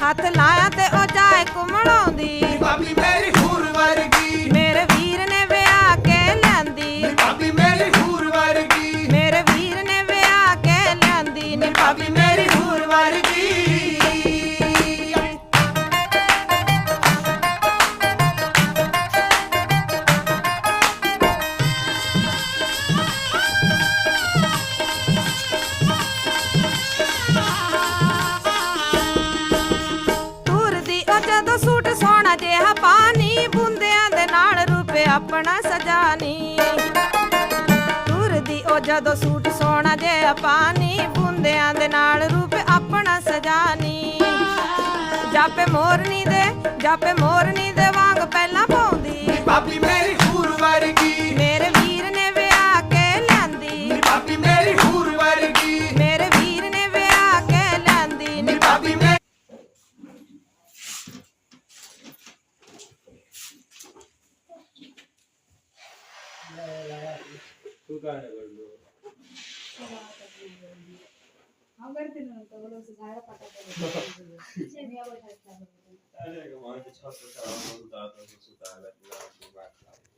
ਹੱਥ ਲਾਇਆ ਤੇ ਉਹ ਜਾਏ ਘੁੰਮਣਾਉਂਦੀ ਭਾਬੀ ਮੇਰੀ ਹੂਰ ਵਰਗੀ ਮੇਰੇ ਵੀਰ ਨੇ ਵਿਆਹ ਕੇ ਲਿਆਂਦੀ ਭਾਬੀ ਮੇਰੀ ਹੂਰ ਵਰਗੀ ਮੇਰੇ ਵੀਰ ਨੇ ਵਿਆਹ ਕੇ ਲਿਆਂਦੀ ਨੀ ਭਾਬੀ ਮੇਰੀ ਹੂਰ ਵਰਗੀ ਤੁਰਦੀ ਉਹ ਜਦੋਂ ਸੂਟ ਸੋਹਣਾ ਜਿਹਾ ਪਾਣੀ ਬੁੰਦਿਆਂ ਦੇ ਨਾਲ ਰੂਪ ਆਪਣਾ ਸਜਾਨੀ ਤੁਰਦੀ ਉਹ ਜਦੋਂ ਸੂਟ ਸੋਹਣਾ ਜਿਹਾ ਪਾਣੀ ਬੁੰਦਿਆਂ ਦੇ ਨਾਲ ਰੂਪ ਆਪਣਾ ਸਜਾਨੀ ਜਾਪੇ ਮੋਰਨੀ ਦੇ ਵਾਂਗ ਪਹਿਲਾਂ ਪਾਉਂਦੀ ਭਾਬੀ ਮੇਰੀ ਹੂਰ ਵਰਗੀ ਮੇਰੇ ਵੀਰ ਨੇ ਵਿਆਹ ਕੇ ਲਿਆਂਦੀ ਭਾਬੀ ਮੇਰੀ ਹੂਰ ਵਰਗੀ ਮੇਰੇ ਵੀਰ ਨੇ ਵਿਆਹ ਕੇ ਲਿਆਂਦੀ ਨੀ ਭਾਬੀ ਮੇਰੀ तू काय नाही करलो अरे का माणूस छाप होता होता सुद्धा लागला